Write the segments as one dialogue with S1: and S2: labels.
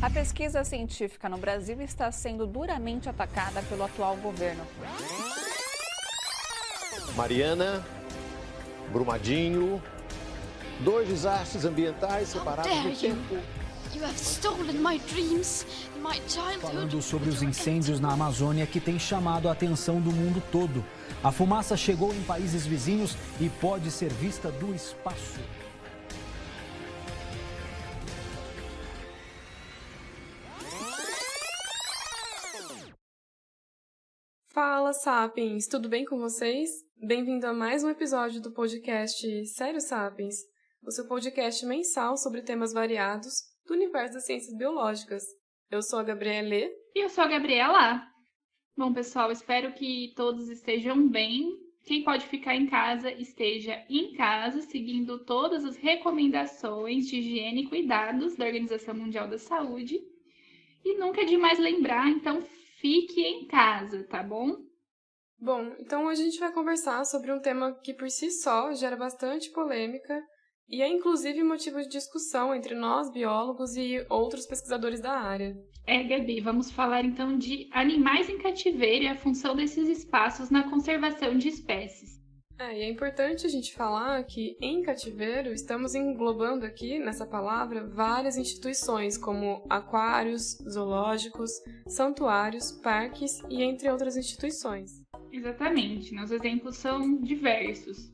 S1: A pesquisa científica no Brasil está sendo duramente atacada pelo atual governo.
S2: Mariana, Brumadinho, 2 desastres ambientais separados no tempo.
S3: You have stolen my dreams, my childhood.
S4: Falando sobre os incêndios na Amazônia que têm chamado a atenção do mundo todo. A fumaça chegou em países vizinhos e pode ser vista do espaço.
S5: Fala, Sapiens! Tudo bem com vocês? Bem-vindo a mais um episódio do podcast Sério Sapiens, o seu podcast mensal sobre temas variados do universo das ciências biológicas. Eu sou a Gabriele.
S6: E eu sou a Gabriela. Bom, pessoal, espero que todos estejam bem. Quem pode ficar em casa, esteja em casa, seguindo todas as recomendações de higiene e cuidados da Organização Mundial da Saúde. E nunca é demais lembrar, então fique em casa, tá bom?
S5: Bom, então hoje a gente vai conversar sobre um tema que por si só gera bastante polêmica e é inclusive motivo de discussão entre nós, biólogos e outros pesquisadores da área.
S6: Gabi, vamos falar então de animais em cativeiro e a função desses espaços na conservação de espécies.
S5: E é importante a gente falar que em cativeiro estamos englobando aqui, nessa palavra, várias instituições como aquários, zoológicos, santuários, parques e entre outras instituições.
S6: Exatamente, os exemplos são diversos.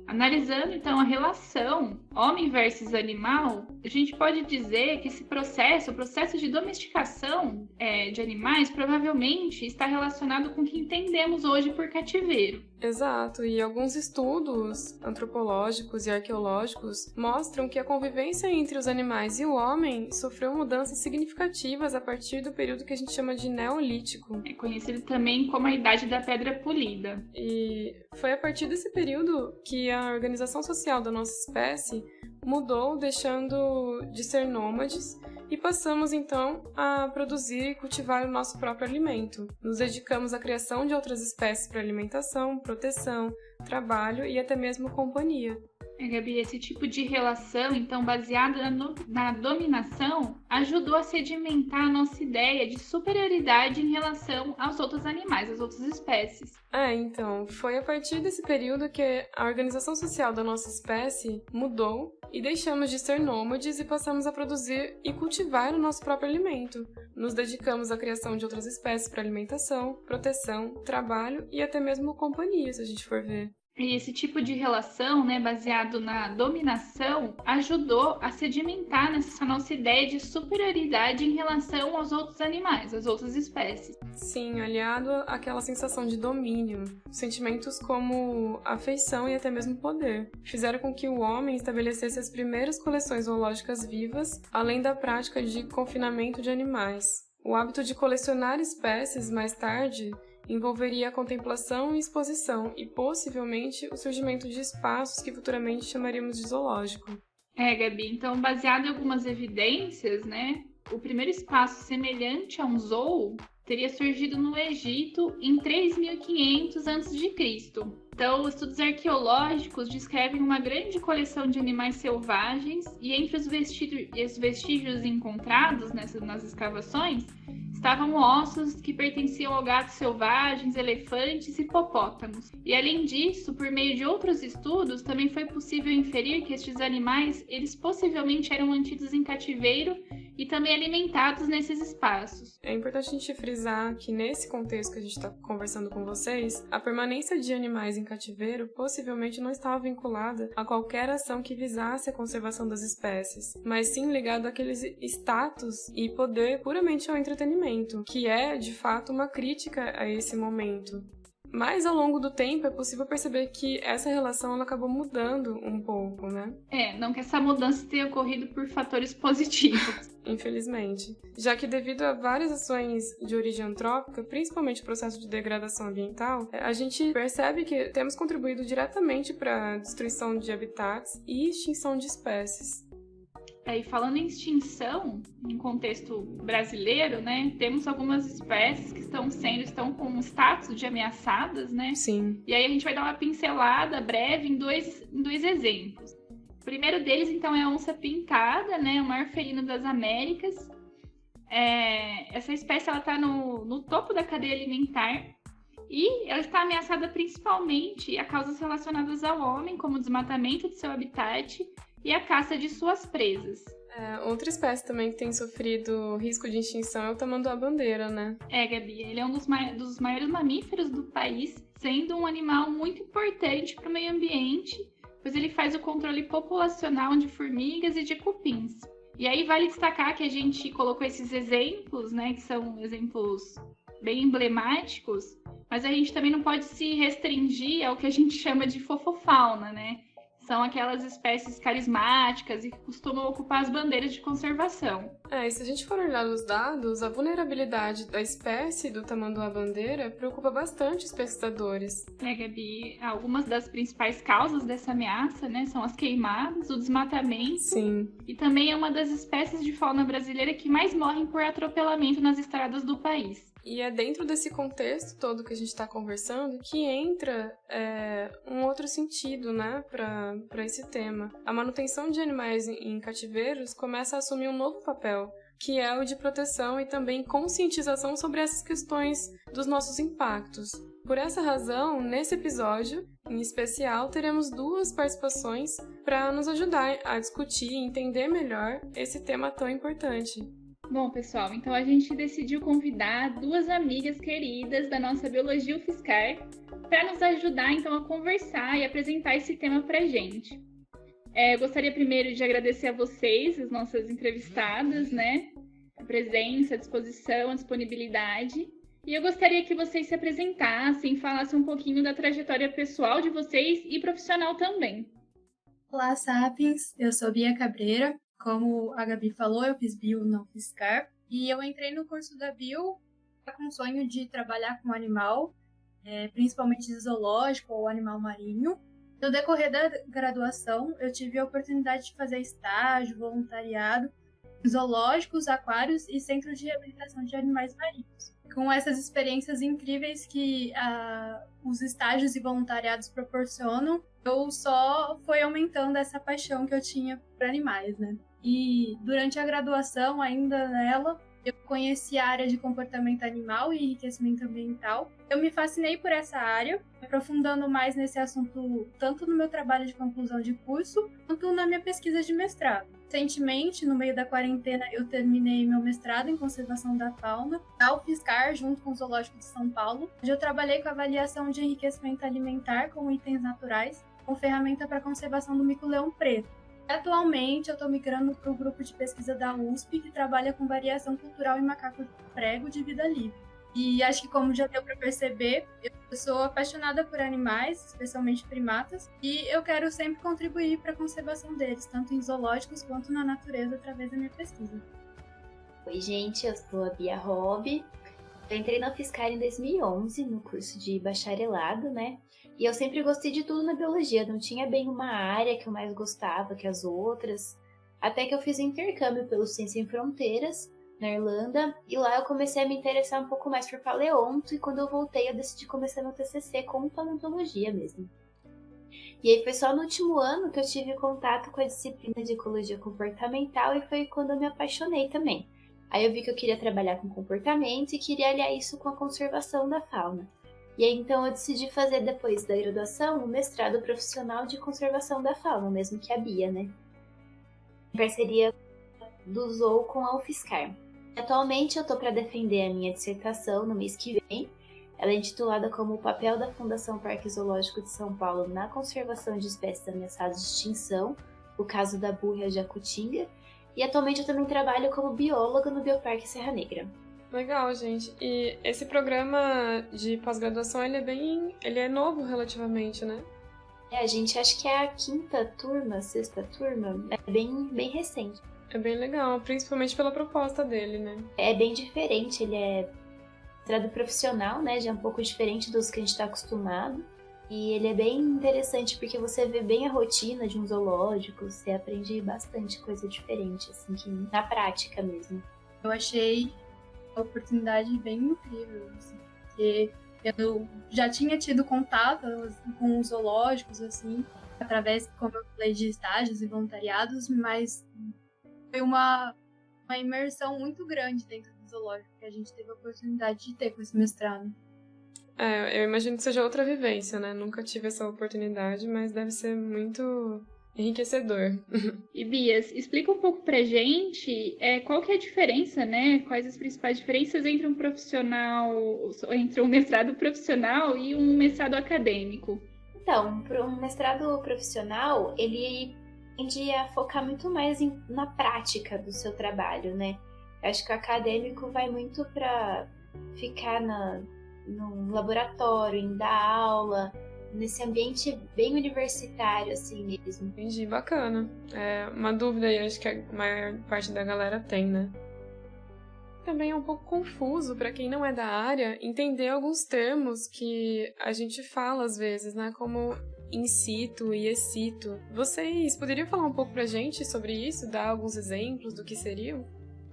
S6: Analisando, então, a relação homem versus animal, a gente pode dizer que esse processo, o processo de domesticação de animais, provavelmente está relacionado com o que entendemos hoje por cativeiro.
S5: Exato, e alguns estudos antropológicos e arqueológicos mostram que a convivência entre os animais e o homem sofreu mudanças significativas a partir do período que a gente chama de Neolítico.
S6: É conhecido também como a Idade da Pedra Polida.
S5: E foi a partir desse período que a organização social da nossa espécie mudou, deixando de ser nômades, e passamos então a produzir e cultivar o nosso próprio alimento. Nos dedicamos à criação de outras espécies para alimentação, proteção, trabalho e até mesmo companhia.
S6: Gabi, esse tipo de relação, então, baseada na dominação, ajudou a sedimentar a nossa ideia de superioridade em relação aos outros animais, às outras espécies.
S5: Então, foi a partir desse período que a organização social da nossa espécie mudou e deixamos de ser nômades e passamos a produzir e cultivar o nosso próprio alimento. Nos dedicamos à criação de outras espécies para alimentação, proteção, trabalho e até mesmo companhia, se a gente for ver.
S6: E esse tipo de relação, baseado na dominação, ajudou a sedimentar nessa nossa ideia de superioridade em relação aos outros animais, às outras espécies.
S5: Sim, aliado àquela sensação de domínio, sentimentos como afeição e até mesmo poder, fizeram com que o homem estabelecesse as primeiras coleções zoológicas vivas, além da prática de confinamento de animais. O hábito de colecionar espécies, mais tarde, envolveria a contemplação e exposição e, possivelmente, o surgimento de espaços que futuramente chamaríamos de zoológico.
S6: Gabi, então, baseado em algumas evidências, o primeiro espaço semelhante a um zoo teria surgido no Egito em 3.500 a.C. Então, estudos arqueológicos descrevem uma grande coleção de animais selvagens e entre os vestígios encontrados nas escavações estavam ossos que pertenciam a gatos selvagens, elefantes e hipopótamos. E além disso, por meio de outros estudos, também foi possível inferir que estes animais, eles possivelmente eram mantidos em cativeiro e também alimentados nesses espaços.
S5: É importante a gente frisar que nesse contexto que a gente está conversando com vocês, a permanência de animais em cativeiro possivelmente não estava vinculada a qualquer ação que visasse a conservação das espécies, mas sim ligada àqueles status e poder puramente ao entretenimento, que é, de fato, uma crítica a esse momento. Mas ao longo do tempo é possível perceber que essa relação ela acabou mudando um pouco,
S6: Não que essa mudança tenha ocorrido por fatores positivos.
S5: Infelizmente. Já que devido a várias ações de origem antrópica, principalmente o processo de degradação ambiental, a gente percebe que temos contribuído diretamente para a destruição de habitats e extinção de espécies.
S6: E falando em extinção, em contexto brasileiro, temos algumas espécies que estão com status de ameaçadas,
S5: Sim.
S6: E aí a gente vai dar uma pincelada breve em dois exemplos. O primeiro deles, então, é a onça pintada, o maior felino das Américas. essa espécie está no topo da cadeia alimentar e ela está ameaçada principalmente a causas relacionadas ao homem, como o desmatamento de seu habitat e a caça de suas presas.
S5: Outra espécie também que tem sofrido risco de extinção é o tamanduá-bandeira, né?
S6: Gabi, ele é um dos maiores mamíferos do país, sendo um animal muito importante para o meio ambiente, pois ele faz o controle populacional de formigas e de cupins. E aí vale destacar que a gente colocou esses exemplos, né, que são exemplos bem emblemáticos, mas a gente também não pode se restringir ao que a gente chama de fofofauna, né? São aquelas espécies carismáticas e que costumam ocupar as bandeiras de conservação.
S5: E se a gente for olhar os dados, a vulnerabilidade da espécie do tamanduá-bandeira preocupa bastante os pesquisadores.
S6: Gabi, algumas das principais causas dessa ameaça, né, são as queimadas, o desmatamento.
S5: Sim.
S6: E também é uma das espécies de fauna brasileira que mais morrem por atropelamento nas estradas do país.
S5: E é dentro desse contexto todo que a gente está conversando que entra um outro sentido, né, para esse tema. A manutenção de animais em cativeiros começa a assumir um novo papel, que é o de proteção e também conscientização sobre essas questões dos nossos impactos. Por essa razão, nesse episódio, em especial, teremos 2 participações para nos ajudar a discutir e entender melhor esse tema tão importante.
S6: Bom, pessoal, então a gente decidiu convidar 2 amigas queridas da nossa Biologia UFSCar para nos ajudar, então, a conversar e apresentar esse tema para a gente. Eu gostaria primeiro de agradecer a vocês, as nossas entrevistadas, né? A presença, a disposição, a disponibilidade. E eu gostaria que vocês se apresentassem, falassem um pouquinho da trajetória pessoal de vocês e profissional também.
S7: Olá, Sapiens! Eu sou Bia Cabreira. Como a Gabi falou, eu fiz Bio na UFSCar e eu entrei no curso da Bio com o sonho de trabalhar com animal, principalmente zoológico ou animal marinho. No decorrer da graduação, eu tive a oportunidade de fazer estágio, voluntariado em zoológicos, aquários e centros de reabilitação de animais marinhos. Com essas experiências incríveis que os estágios e voluntariados proporcionam, eu só fui aumentando essa paixão que eu tinha por animais, né? E durante a graduação, ainda nela, eu conheci a área de comportamento animal e enriquecimento ambiental. Eu me fascinei por essa área, aprofundando mais nesse assunto tanto no meu trabalho de conclusão de curso, quanto na minha pesquisa de mestrado. Recentemente, no meio da quarentena, eu terminei meu mestrado em conservação da fauna, na UFSCar, junto com o Zoológico de São Paulo, onde eu trabalhei com avaliação de enriquecimento alimentar com itens naturais, com ferramenta para conservação do mico-leão preto. Atualmente, eu estou migrando para o grupo de pesquisa da USP, que trabalha com variação cultural em macaco prego de vida livre. E acho que, como já deu para perceber, eu sou apaixonada por animais, especialmente primatas, e eu quero sempre contribuir para a conservação deles, tanto em zoológicos quanto na natureza, através da minha pesquisa.
S8: Oi, gente, eu sou a Bia Hobby. Eu entrei na UFSCar em 2011, no curso de bacharelado, né? E eu sempre gostei de tudo na biologia, não tinha bem uma área que eu mais gostava que as outras. Até que eu fiz intercâmbio pelo Ciência Sem Fronteiras, na Irlanda, e lá eu comecei a me interessar um pouco mais por paleonto, e quando eu voltei eu decidi começar meu TCC com paleontologia mesmo. E aí foi só no último ano que eu tive contato com a disciplina de ecologia comportamental, e foi quando eu me apaixonei também. Aí eu vi que eu queria trabalhar com comportamento e queria aliar isso com a conservação da fauna. E aí então eu decidi fazer, depois da graduação, um mestrado profissional de conservação da fauna, mesmo que a Bia, né? Em parceria do Zoo com a UFSCar. Atualmente eu estou para defender a minha dissertação no mês que vem. Ela é intitulada como O Papel da Fundação Parque Zoológico de São Paulo na Conservação de Espécies Ameaçadas de Extinção, o caso da burra jacutinga. E atualmente eu também trabalho como bióloga no Bioparque Serra Negra.
S5: Legal, gente. E esse programa de pós-graduação, ele é novo relativamente, né?
S8: A gente acha que é a 5ª turma, 6ª turma, é bem recente.
S5: É bem legal, principalmente pela proposta dele, né?
S8: É bem diferente, ele é mestrado profissional, né? Já é um pouco diferente dos que a gente está acostumado. E ele é bem interessante porque você vê bem a rotina de um zoológico, você aprende bastante coisa diferente, assim, que na prática mesmo.
S7: Eu achei a oportunidade bem incrível, assim, porque eu já tinha tido contato com os zoológicos, assim, através, como eu falei, de estágios e voluntariados, mas foi uma uma imersão muito grande dentro do zoológico que a gente teve a oportunidade de ter com esse mestrado.
S5: Eu imagino que seja outra vivência, né? Nunca tive essa oportunidade, mas deve ser muito enriquecedor.
S6: E Bias, explica um pouco pra gente qual que é a diferença, né? Quais as principais diferenças entre um mestrado profissional e um mestrado acadêmico?
S8: Então, para um mestrado profissional, ele tende a focar muito mais na prática do seu trabalho, né? Acho que o acadêmico vai muito para ficar no laboratório, em dar aula, nesse ambiente bem universitário, assim mesmo.
S5: Entendi, bacana. É uma dúvida aí, acho que a maior parte da galera tem, né? Também é um pouco confuso para quem não é da área entender alguns termos que a gente fala às vezes, né? Como in situ e ex situ. Vocês poderiam falar um pouco pra gente sobre isso? Dar alguns exemplos do que seriam?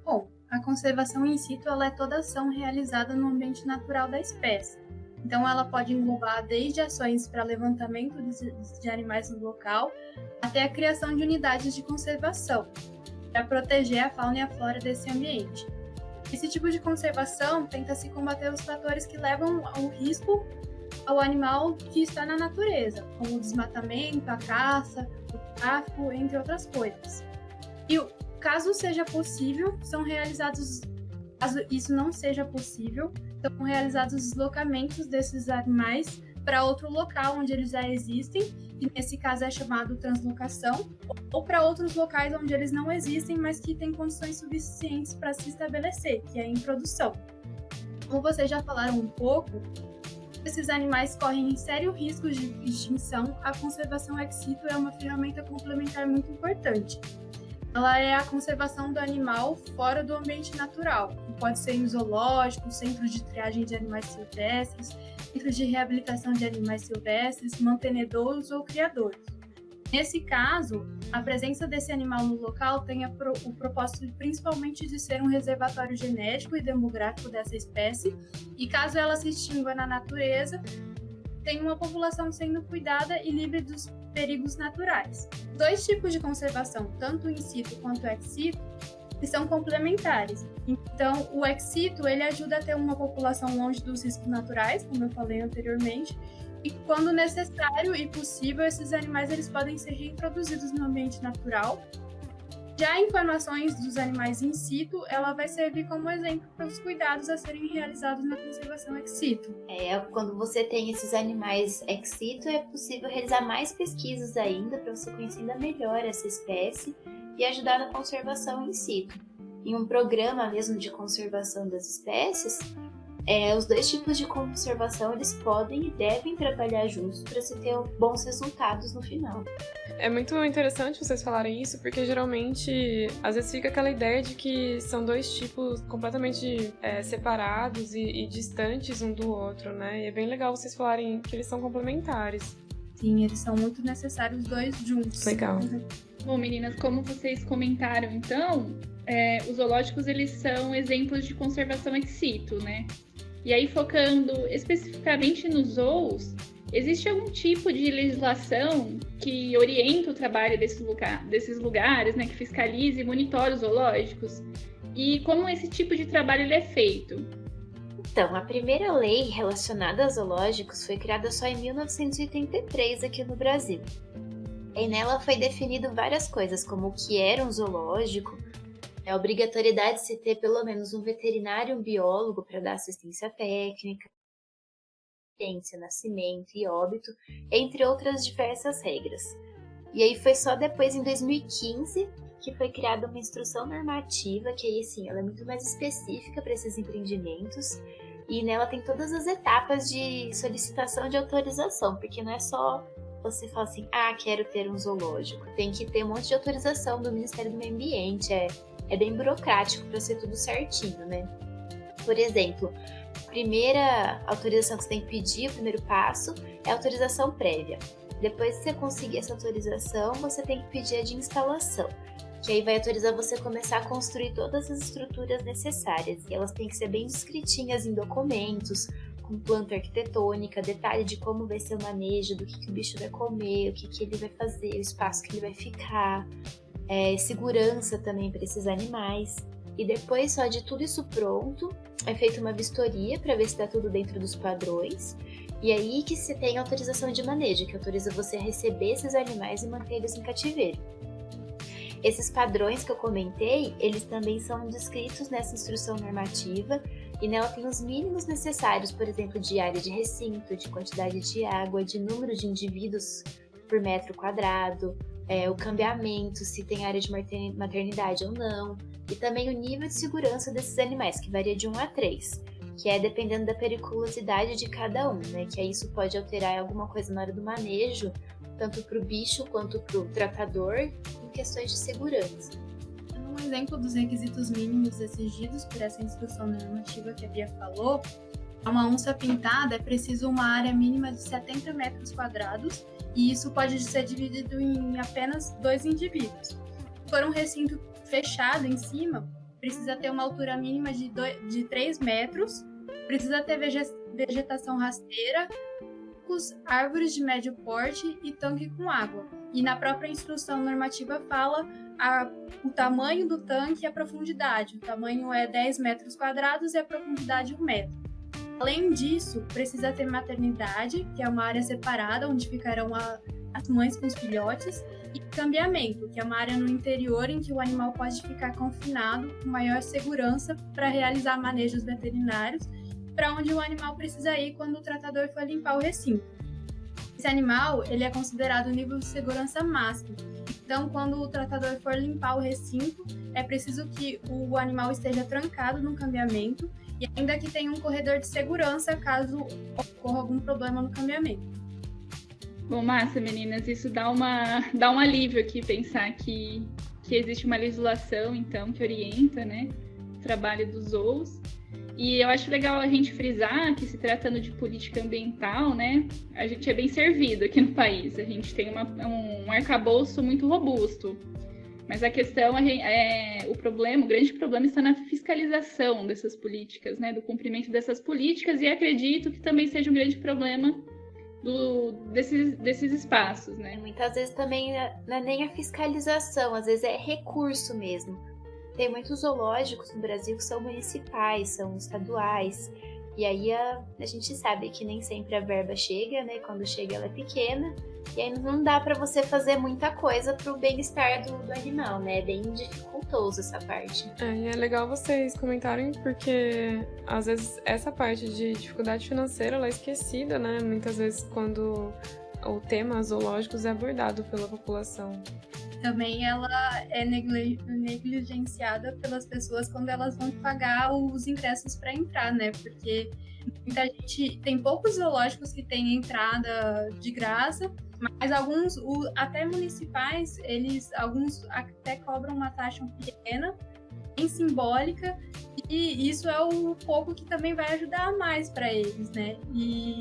S7: Bom, a conservação in situ ela é toda ação realizada no ambiente natural da espécie. Então, ela pode englobar desde ações para levantamento de animais no local até a criação de unidades de conservação, para proteger a fauna e a flora desse ambiente. Esse tipo de conservação tenta-se combater os fatores que levam ao risco ao animal que está na natureza, como o desmatamento, a caça, o tráfico, entre outras coisas. E caso seja possível, caso isso não seja possível, são realizados deslocamentos desses animais para outro local onde eles já existem, que nesse caso é chamado translocação, ou para outros locais onde eles não existem, mas que têm condições suficientes para se estabelecer, que é a introdução. Como vocês já falaram um pouco, esses animais correm sério risco de extinção. A conservação ex situ é uma ferramenta complementar muito importante. Ela é a conservação do animal fora do ambiente natural, que pode ser em zoológicos, centros de triagem de animais silvestres, centros de reabilitação de animais silvestres, mantenedouros ou criadores. Nesse caso, a presença desse animal no local tem o propósito principalmente de ser um reservatório genético e demográfico dessa espécie, e caso ela se extingua na natureza, tem uma população sendo cuidada e livre dos perigos naturais. Dois tipos de conservação, tanto in situ quanto ex situ, que são complementares. Então, o ex situ ele ajuda a ter uma população longe dos riscos naturais, como eu falei anteriormente, e quando necessário e possível, esses animais eles podem ser reintroduzidos no ambiente natural. Já em informações dos animais in situ, ela vai servir como exemplo para os cuidados a serem realizados na conservação ex situ.
S8: Quando você tem esses animais ex situ, é possível realizar mais pesquisas ainda para você conhecer ainda melhor essa espécie e ajudar na conservação in situ. Em um programa mesmo de conservação das espécies, os dois tipos de conservação eles podem e devem trabalhar juntos para se ter bons resultados no final.
S5: É muito interessante vocês falarem isso, porque geralmente, às vezes fica aquela ideia de que são dois tipos completamente separados e distantes um do outro, né? E é bem legal vocês falarem que eles são complementares.
S7: Sim, eles são muito necessários os dois juntos.
S5: Legal.
S6: Bom, meninas, como vocês comentaram, então, os zoológicos eles são exemplos de conservação ex situ, né? E aí, focando especificamente nos zoos, existe algum tipo de legislação que orienta o trabalho desses lugares, né, que fiscalize e monitore os zoológicos? E como esse tipo de trabalho ele é feito?
S8: Então, a primeira lei relacionada a zoológicos foi criada só em 1983 aqui no Brasil. E nela foi definido várias coisas, como o que era um zoológico, a obrigatoriedade de se ter pelo menos um veterinário e um biólogo para dar assistência técnica, nascimento e óbito, entre outras diversas regras. E aí foi só depois, em 2015, que foi criada uma instrução normativa, que aí sim, ela é muito mais específica para esses empreendimentos, e nela tem todas as etapas de solicitação de autorização, porque não é só você falar assim, quero ter um zoológico, tem que ter um monte de autorização do Ministério do Meio Ambiente, é bem burocrático para ser tudo certinho, né? Por exemplo, a primeira autorização que você tem que pedir, o primeiro passo, é a autorização prévia. Depois que você conseguir essa autorização, você tem que pedir a de instalação, que aí vai autorizar você a começar a construir todas as estruturas necessárias. E elas têm que ser bem descritinhas em documentos, com planta arquitetônica, detalhe de como vai ser o manejo, do que o bicho vai comer, o que ele vai fazer, o espaço que ele vai ficar, segurança também para esses animais. E depois, só de tudo isso pronto, é feita uma vistoria para ver se está tudo dentro dos padrões. E aí que se tem autorização de manejo, que autoriza você a receber esses animais e manter eles em cativeiro. Esses padrões que eu comentei, eles também são descritos nessa instrução normativa e nela tem os mínimos necessários, por exemplo, de área de recinto, de quantidade de água, de número de indivíduos por metro quadrado, o cambiamento, se tem área de maternidade ou não, e também o nível de segurança desses animais, que varia de 1 a 3, que é dependendo da periculosidade de cada um, né? Que aí isso pode alterar alguma coisa na hora do manejo, tanto para o bicho quanto para o tratador, em questões de segurança.
S7: Um exemplo dos requisitos mínimos exigidos por essa instrução normativa que a Bia falou, uma onça pintada é preciso uma área mínima de 70 metros quadrados e isso pode ser dividido em apenas 2 indivíduos. Se for um recinto fechado em cima, precisa ter uma altura mínima de 3 metros, precisa ter vegetação rasteira, árvores de médio porte e tanque com água. E na própria instrução normativa fala o tamanho do tanque e a profundidade. O tamanho é 10 metros quadrados e a profundidade 1 metro. Além disso, precisa ter maternidade, que é uma área separada onde ficarão as mães com os filhotes, e cambiamento, que é uma área no interior em que o animal pode ficar confinado com maior segurança para realizar manejos veterinários, para onde o animal precisa ir quando o tratador for limpar o recinto. Esse animal ele é considerado nível de segurança máximo. Então, quando o tratador for limpar o recinto, é preciso que o animal esteja trancado no cambiamento e ainda que tenha um corredor de segurança caso ocorra algum problema no cambiamento.
S6: Bom, massa, meninas, isso dá um alívio aqui pensar que existe uma legislação, então, que orienta, né, o trabalho dos zoos. E eu acho legal a gente frisar que, se tratando de política ambiental, né, a gente é bem servido aqui no país. A gente tem um arcabouço muito robusto. Mas a questão o grande problema está na fiscalização dessas políticas, né, do cumprimento dessas políticas, e acredito que também seja um grande problema desses espaços, né?
S8: Muitas vezes também não é nem a fiscalização, às vezes é recurso mesmo. Tem muitos zoológicos no Brasil que são municipais, são estaduais, e aí a gente sabe que nem sempre a verba chega, né? Quando chega ela é pequena, e aí não dá para você fazer muita coisa pro bem-estar do animal, né? É bem dificultoso essa parte.
S5: E é legal vocês comentarem, porque às vezes essa parte de dificuldade financeira ela é esquecida, né? Muitas vezes quando o tema zoológicos é abordado pela população.
S7: Também ela é negligenciada pelas pessoas quando elas vão pagar os ingressos para entrar, né? Porque muita gente, tem poucos zoológicos que têm entrada de graça, mas alguns, até municipais, alguns até cobram uma taxa pequena, bem simbólica, e isso é o pouco que também vai ajudar mais para eles, né? E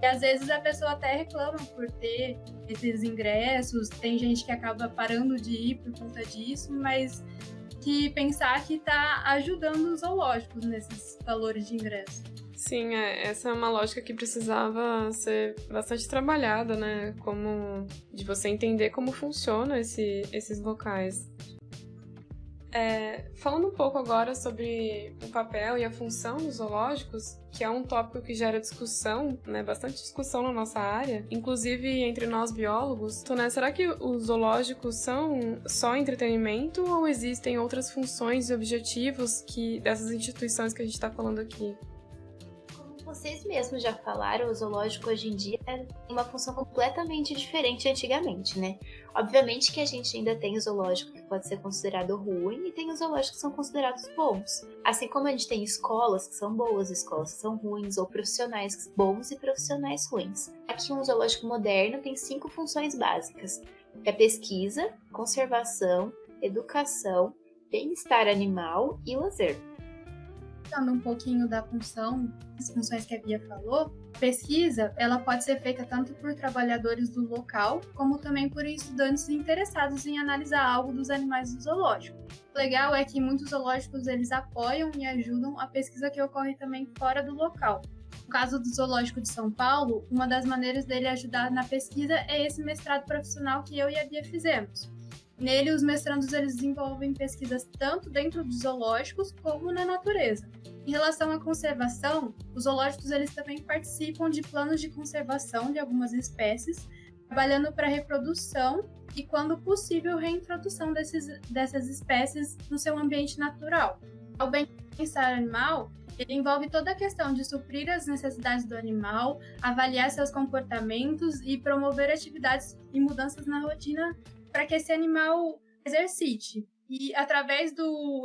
S7: às vezes a pessoa até reclama por ter esses ingressos, tem gente que acaba parando de ir por conta disso, mas que pensar que está ajudando os zoológicos nesses valores de ingresso.
S5: Sim, essa é uma lógica que precisava ser bastante trabalhada, né? De você entender como funcionam esses locais. Falando um pouco agora sobre o papel e a função dos zoológicos, que é um tópico que gera discussão, né, bastante discussão na nossa área, inclusive entre nós biólogos. Então, né, será que os zoológicos são só entretenimento ou existem outras funções e objetivos dessas instituições que a gente está falando aqui?
S8: Vocês mesmos já falaram, o zoológico hoje em dia tem uma função completamente diferente de antigamente, né? Obviamente que a gente ainda tem o zoológico que pode ser considerado ruim e tem os zoológicos que são considerados bons. Assim como a gente tem escolas que são boas, escolas que são ruins, ou profissionais bons e profissionais ruins. Aqui um zoológico moderno tem 5 funções básicas. É pesquisa, conservação, educação, bem-estar animal e lazer.
S7: Falando um pouquinho da função, as funções que a Bia falou, pesquisa ela pode ser feita tanto por trabalhadores do local, como também por estudantes interessados em analisar algo dos animais do zoológico. O legal é que muitos zoológicos eles apoiam e ajudam a pesquisa que ocorre também fora do local. No caso do Zoológico de São Paulo, uma das maneiras dele ajudar na pesquisa é esse mestrado profissional que eu e a Bia fizemos. Nele, os mestrandos eles desenvolvem pesquisas tanto dentro dos zoológicos como na natureza. Em relação à conservação, os zoológicos eles também participam de planos de conservação de algumas espécies, trabalhando para a reprodução e, quando possível, reintrodução dessas espécies no seu ambiente natural. O bem-estar animal ele envolve toda a questão de suprir as necessidades do animal, avaliar seus comportamentos e promover atividades e mudanças na rotina para que esse animal exercite. E através do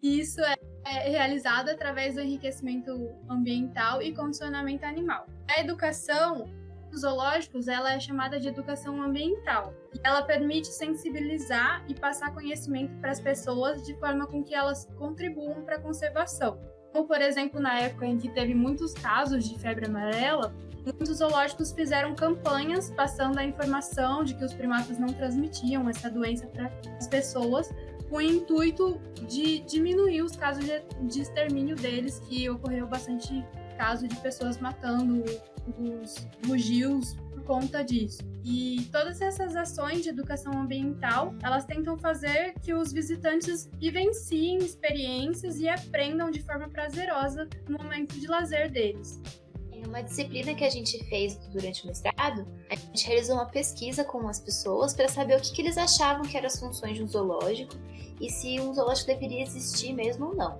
S7: isso é realizado através do enriquecimento ambiental e condicionamento animal. A educação dos zoológicos ela é chamada de educação ambiental. E ela permite sensibilizar e passar conhecimento para as pessoas de forma com que elas contribuam para a conservação. Como, por exemplo, na época em que teve muitos casos de febre amarela, muitos zoológicos fizeram campanhas passando a informação de que os primatas não transmitiam essa doença para as pessoas, com o intuito de diminuir os casos de extermínio deles, que ocorreu bastante caso de pessoas matando os bugios por conta disso. E todas essas ações de educação ambiental, elas tentam fazer que os visitantes vivenciem experiências e aprendam de forma prazerosa no momento de lazer deles.
S8: Em uma disciplina que a gente fez durante o mestrado, a gente realizou uma pesquisa com as pessoas para saber o que eles achavam que eram as funções de um zoológico e se um zoológico deveria existir mesmo ou não.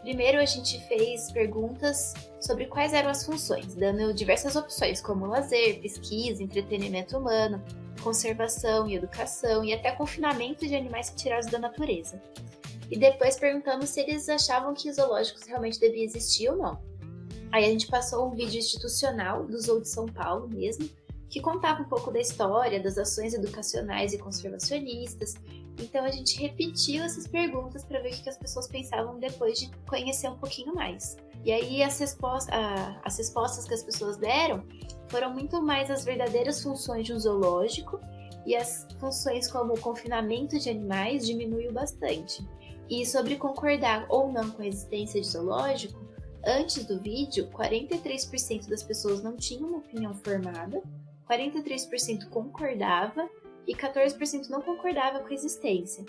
S8: Primeiro, a gente fez perguntas sobre quais eram as funções, dando diversas opções, como lazer, pesquisa, entretenimento humano, conservação e educação, e até confinamento de animais retirados da natureza. E depois perguntamos se eles achavam que os zoológicos realmente deviam existir ou não. Aí a gente passou um vídeo institucional do Zoo de São Paulo mesmo, que contava um pouco da história, das ações educacionais e conservacionistas. Então a gente repetiu essas perguntas para ver o que as pessoas pensavam depois de conhecer um pouquinho mais. E aí as respostas que as pessoas deram foram muito mais as verdadeiras funções de um zoológico, e as funções como o confinamento de animais diminuiu bastante. E sobre concordar ou não com a existência de zoológico, antes do vídeo, 43% das pessoas não tinham uma opinião formada, 43% concordava e 14% não concordava com a existência.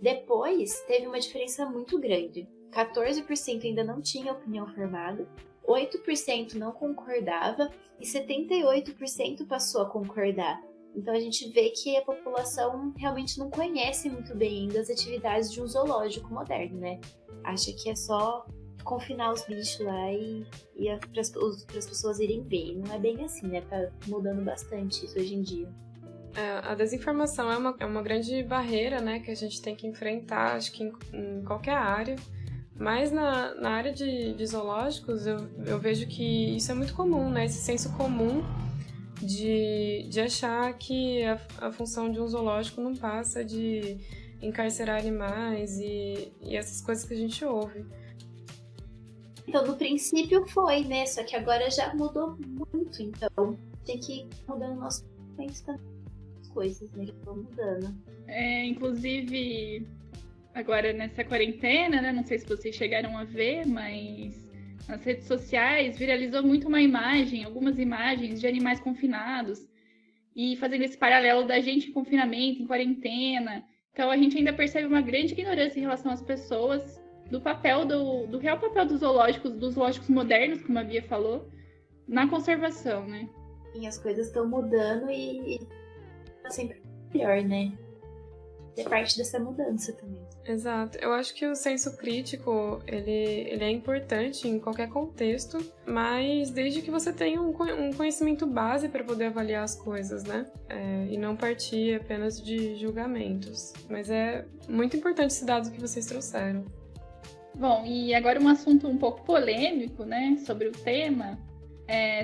S8: Depois, teve uma diferença muito grande. 14% ainda não tinha opinião formada, 8% não concordava e 78% passou a concordar. Então a gente vê que a população realmente não conhece muito bem ainda as atividades de um zoológico moderno, né? Acha que é só confinar os bichos lá e para as pessoas irem ver. Não é bem assim, né? Tá mudando bastante isso hoje em dia.
S5: A desinformação é uma grande barreira, né, que a gente tem que enfrentar, acho que em qualquer área. Mas na área de zoológicos, eu vejo que isso é muito comum, né? Esse senso comum de achar que a função de um zoológico não passa de encarcerar animais e essas coisas que a gente ouve.
S8: Então, no princípio foi, né? Só que agora já mudou muito, então tem que ir mudando o nosso pensamento, as coisas, né, que estão mudando.
S6: Inclusive, agora nessa quarentena, né? Não sei se vocês chegaram a ver, mas nas redes sociais viralizou muito algumas imagens de animais confinados e fazendo esse paralelo da gente em confinamento, em quarentena. Então a gente ainda percebe uma grande ignorância em relação às pessoas do papel, do real papel dos zoológicos modernos, como a Bia falou, na conservação, né?
S8: E as coisas estão mudando e tá sempre melhor, né? É parte dessa mudança também.
S5: Exato. Eu acho que o senso crítico, ele é importante em qualquer contexto, mas desde que você tenha um conhecimento base para poder avaliar as coisas, né? E não partir apenas de julgamentos. Mas é muito importante esse dado que vocês trouxeram.
S6: Bom, e agora um assunto um pouco polêmico, né, sobre o tema.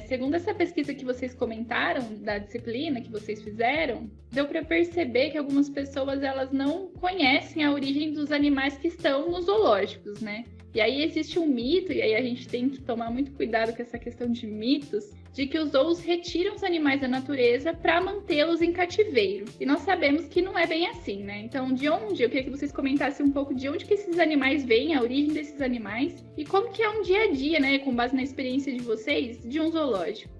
S6: Segundo essa pesquisa que vocês comentaram, da disciplina que vocês fizeram, deu para perceber que algumas pessoas elas não conhecem a origem dos animais que estão nos zoológicos, né? E aí existe um mito, e aí a gente tem que tomar muito cuidado com essa questão de mitos, de que os zoos retiram os animais da natureza para mantê-los em cativeiro. E nós sabemos que não é bem assim, né? Então, eu queria que vocês comentassem um pouco de onde que esses animais vêm, a origem desses animais, e como que é um dia a dia, né, com base na experiência de vocês, de um zoológico.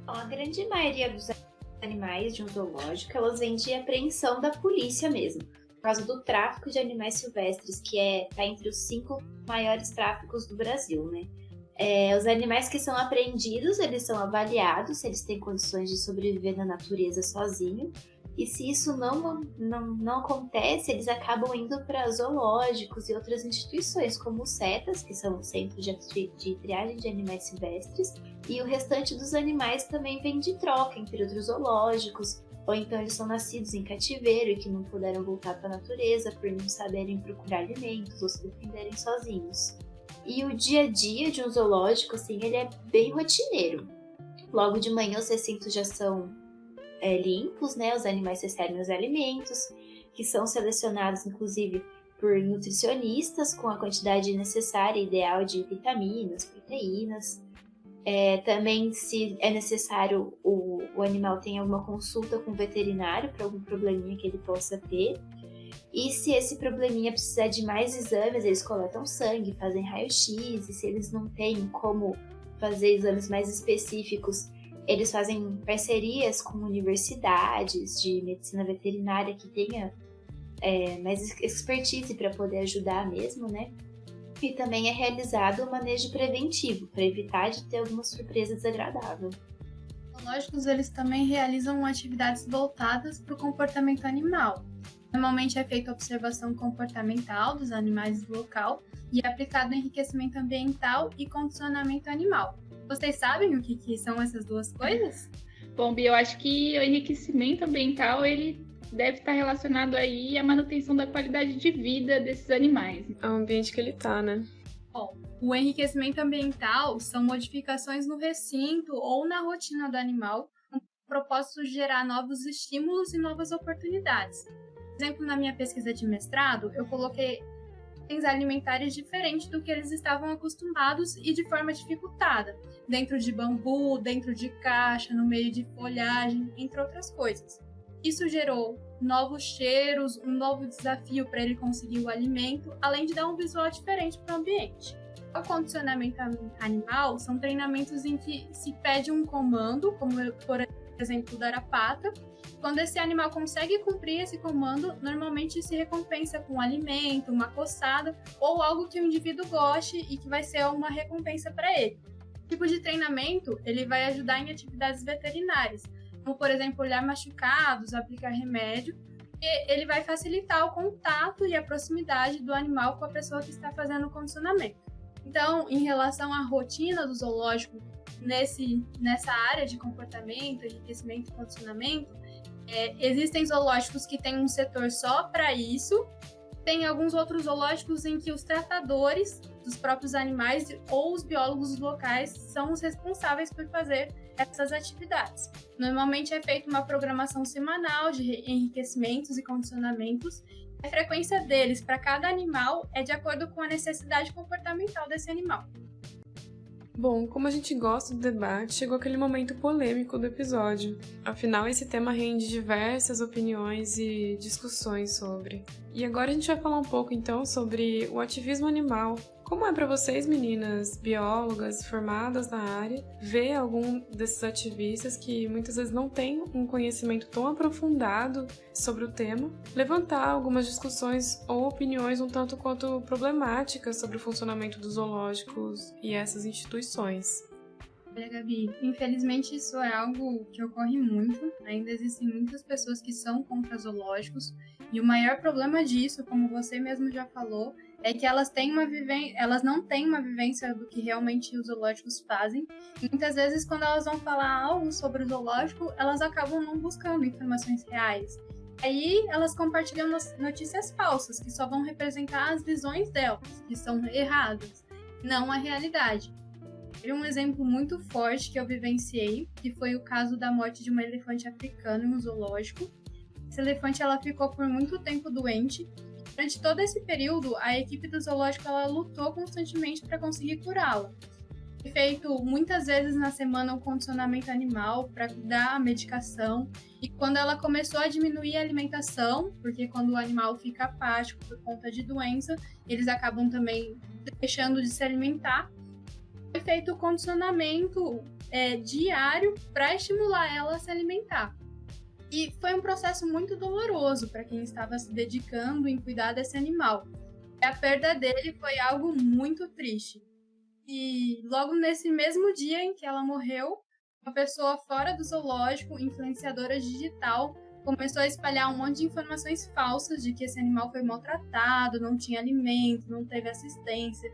S8: A grande maioria dos animais, eles são animais de um zoológico, elas vêm de apreensão da polícia mesmo, por causa do tráfico de animais silvestres, que tá entre os 5 maiores tráficos do Brasil, né? Os animais que são apreendidos, eles são avaliados se eles têm condições de sobreviver na natureza sozinho. E se isso não acontece, eles acabam indo para zoológicos e outras instituições, como o CETAS, que são o Centro de Triagem de Animais Silvestres, e o restante dos animais também vem de troca entre outros zoológicos, ou então eles são nascidos em cativeiro e que não puderam voltar para a natureza por não saberem procurar alimentos ou se defenderem sozinhos. E o dia a dia de um zoológico, assim, ele é bem rotineiro. Logo de manhã os recintos já são limpos, né? Os animais recebem os alimentos, que são selecionados, inclusive, por nutricionistas com a quantidade necessária e ideal de vitaminas, proteínas. Também, se é necessário, o animal tem alguma consulta com o veterinário para algum probleminha que ele possa ter. E se esse probleminha precisar de mais exames, eles coletam sangue, fazem raio-x, e se eles não têm como fazer exames mais específicos, eles fazem parcerias com universidades de medicina veterinária que tenha mais expertise para poder ajudar mesmo, né? E também é realizado o manejo preventivo, para evitar de ter alguma surpresa desagradável.
S7: Os zoológicos, eles também realizam atividades voltadas para o comportamento animal. Normalmente é feita observação comportamental dos animais do local e é aplicado enriquecimento ambiental e condicionamento animal. Vocês sabem o que são essas duas coisas?
S6: Bom, Bia, eu acho que o enriquecimento ambiental, ele deve estar relacionado aí à manutenção da qualidade de vida desses animais.
S5: É o ambiente que ele tá, né?
S7: Bom, o enriquecimento ambiental são modificações no recinto ou na rotina do animal com o propósito de gerar novos estímulos e novas oportunidades. Por exemplo, na minha pesquisa de mestrado, eu coloquei itens alimentares diferentes do que eles estavam acostumados e de forma dificultada, dentro de bambu, dentro de caixa, no meio de folhagem, entre outras coisas. Isso gerou novos cheiros, um novo desafio para ele conseguir o alimento, além de dar um visual diferente para o ambiente. O condicionamento animal são treinamentos em que se pede um comando, como por exemplo dar a pata. Quando esse animal consegue cumprir esse comando, normalmente se recompensa com um alimento, uma coçada ou algo que o indivíduo goste e que vai ser uma recompensa para ele. Esse tipo de treinamento ele vai ajudar em atividades veterinárias, como por exemplo olhar machucados, aplicar remédio, e ele vai facilitar o contato e a proximidade do animal com a pessoa que está fazendo o condicionamento. Então, em relação à rotina do zoológico nessa área de comportamento, enriquecimento e condicionamento, existem zoológicos que têm um setor só para isso. Tem alguns outros zoológicos em que os tratadores dos próprios animais ou os biólogos locais são os responsáveis por fazer essas atividades. Normalmente é feita uma programação semanal de enriquecimentos e condicionamentos. A frequência deles para cada animal é de acordo com a necessidade comportamental desse animal.
S5: Bom, como a gente gosta do debate, chegou aquele momento polêmico do episódio. Afinal, esse tema rende diversas opiniões e discussões sobre. E agora a gente vai falar um pouco, então, sobre o ativismo animal. Como é para vocês, meninas biólogas formadas na área, ver algum desses ativistas que muitas vezes não têm um conhecimento tão aprofundado sobre o tema, levantar algumas discussões ou opiniões um tanto quanto problemáticas sobre o funcionamento dos zoológicos e essas instituições?
S7: Olha, Gabi, infelizmente isso é algo que ocorre muito. Ainda existem muitas pessoas que são contra zoológicos e o maior problema disso, como você mesmo já falou, é que elas não têm uma vivência do que realmente os zoológicos fazem. E muitas vezes, quando elas vão falar algo sobre o zoológico, elas acabam não buscando informações reais. Aí elas compartilham notícias falsas, que só vão representar as visões delas, que são erradas, não a realidade. Teve um exemplo muito forte que eu vivenciei, que foi o caso da morte de uma elefante africana em um zoológico. Essa elefante ela ficou por muito tempo doente. Durante todo esse período, a equipe do zoológico ela lutou constantemente para conseguir curá-la. Foi feito muitas vezes na semana um condicionamento animal para dar a medicação. E quando ela começou a diminuir a alimentação, porque quando o animal fica apático por conta de doença, eles acabam também deixando de se alimentar. Foi feito o condicionamento diário para estimular ela a se alimentar. E foi um processo muito doloroso para quem estava se dedicando em cuidar desse animal. E a perda dele foi algo muito triste. E logo nesse mesmo dia em que ela morreu, uma pessoa fora do zoológico, influenciadora digital, começou a espalhar um monte de informações falsas de que esse animal foi maltratado, não tinha alimento, não teve assistência,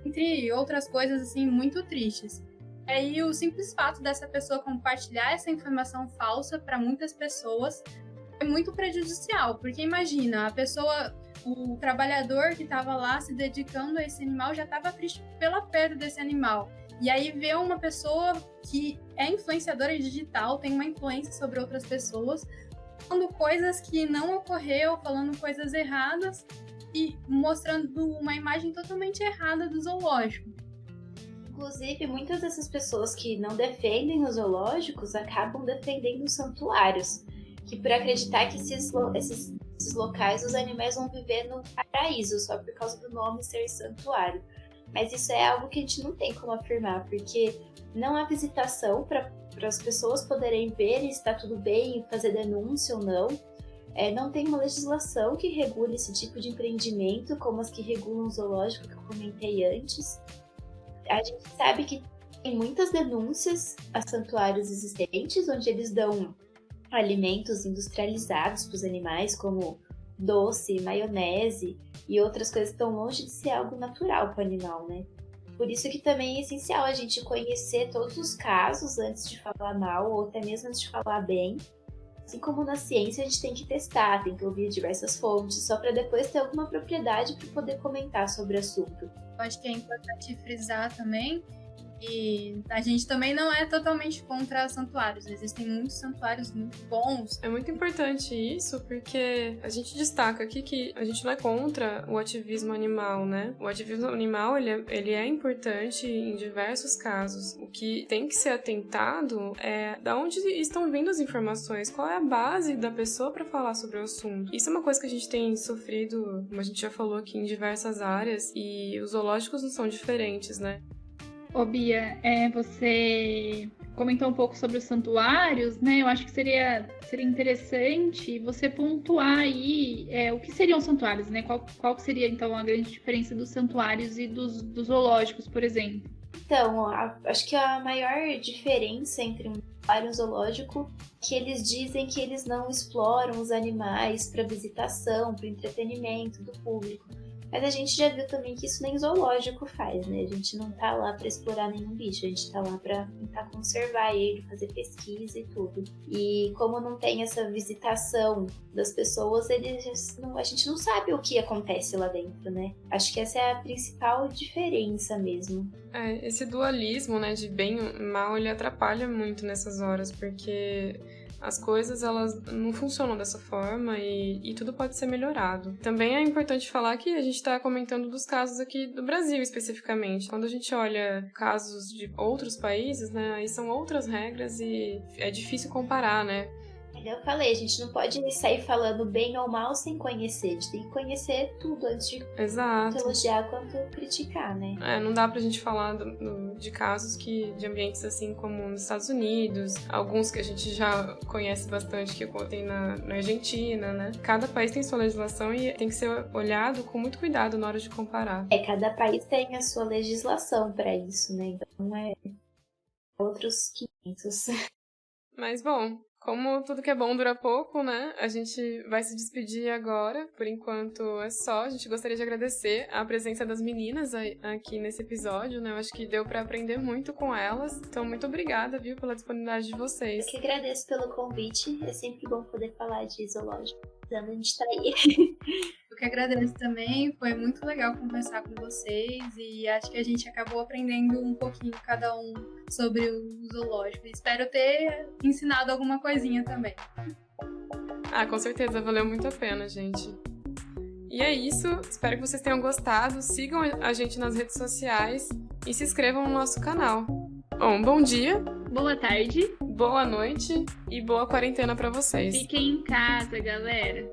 S7: entre outras coisas assim muito tristes. E aí o simples fato dessa pessoa compartilhar essa informação falsa para muitas pessoas é muito prejudicial, porque imagina, a pessoa, o trabalhador que estava lá se dedicando a esse animal já estava triste pela perda desse animal. E aí vê uma pessoa que é influenciadora digital, tem uma influência sobre outras pessoas, falando coisas que não ocorreu, falando coisas erradas e mostrando uma imagem totalmente errada do zoológico.
S8: Inclusive, muitas dessas pessoas que não defendem os zoológicos acabam defendendo os santuários, que por acreditar que esses locais os animais vão viver no paraíso, só por causa do nome ser santuário. Mas isso é algo que a gente não tem como afirmar, porque não há visitação para as pessoas poderem ver se está tudo bem, fazer denúncia ou não. Não tem uma legislação que regule esse tipo de empreendimento, como as que regulam o zoológico que eu comentei antes. A gente sabe que tem muitas denúncias a santuários existentes, onde eles dão alimentos industrializados para os animais, como doce, maionese e outras coisas que estão longe de ser algo natural para o animal, né? Por isso que também é essencial a gente conhecer todos os casos antes de falar mal ou até mesmo antes de falar bem. Assim como na ciência a gente tem que testar, tem que ouvir diversas fontes, só para depois ter alguma propriedade para poder comentar sobre o assunto.
S7: Eu acho que é importante frisar também que a gente também não é totalmente contra santuários. Existem muitos santuários muito bons.
S5: É muito importante isso, porque a gente destaca aqui que a gente não é contra o ativismo animal, né? O ativismo animal, ele é importante em diversos casos. O que tem que ser atentado é de onde estão vindo as informações, qual é a base da pessoa para falar sobre o assunto. Isso é uma coisa que a gente tem sofrido, como a gente já falou aqui, em diversas áreas, e os zoológicos não são diferentes, né?
S6: Ô Bia, você comentou um pouco sobre os santuários, né? Eu acho que seria interessante você pontuar aí o que seriam santuários, né? Qual seria, então, a grande diferença dos santuários e dos zoológicos, por exemplo?
S8: Então, acho que a maior diferença entre um santuário e um zoológico é que eles dizem que eles não exploram os animais para visitação, para entretenimento do público. Mas a gente já viu também que isso nem zoológico faz, né? A gente não tá lá pra explorar nenhum bicho, a gente tá lá pra tentar conservar ele, fazer pesquisa e tudo. E como não tem essa visitação das pessoas, a gente não sabe o que acontece lá dentro, né? Acho que essa é a principal diferença mesmo.
S5: Esse dualismo, né, de bem e mal, ele atrapalha muito nessas horas, porque as coisas, elas não funcionam dessa forma e tudo pode ser melhorado. Também é importante falar que a gente está comentando dos casos aqui do Brasil, especificamente. Quando a gente olha casos de outros países, né, aí são outras regras e é difícil comparar, né?
S8: Eu falei, a gente não pode sair falando bem ou mal sem conhecer. A gente tem que conhecer tudo antes de tanto elogiar quanto criticar, né?
S5: Não dá pra gente falar de casos de ambientes assim como nos Estados Unidos, alguns que a gente já conhece bastante, que ocorrem na Argentina, né? Cada país tem sua legislação e tem que ser olhado com muito cuidado na hora de comparar.
S8: Cada país tem a sua legislação pra isso, né? Então outros 500.
S5: Mas bom, como tudo que é bom dura pouco, né? A gente vai se despedir agora. Por enquanto é só. A gente gostaria de agradecer a presença das meninas aqui nesse episódio, né? Eu acho que deu pra aprender muito com elas. Então, muito obrigada, viu, pela disponibilidade de vocês.
S8: Eu que agradeço pelo convite. É sempre bom poder falar de zoológico. Precisando me distrair.
S7: Eu que agradeço também. Foi muito legal conversar com vocês. E acho que a gente acabou aprendendo um pouquinho cada um sobre o zoológico. Espero ter ensinado alguma coisinha também.
S5: Com certeza, valeu muito a pena, gente. E é isso, espero que vocês tenham gostado. Sigam a gente nas redes sociais e se inscrevam no nosso canal. Bom dia,
S6: boa tarde,
S5: boa noite e boa quarentena pra vocês.
S6: Fiquem em casa, galera.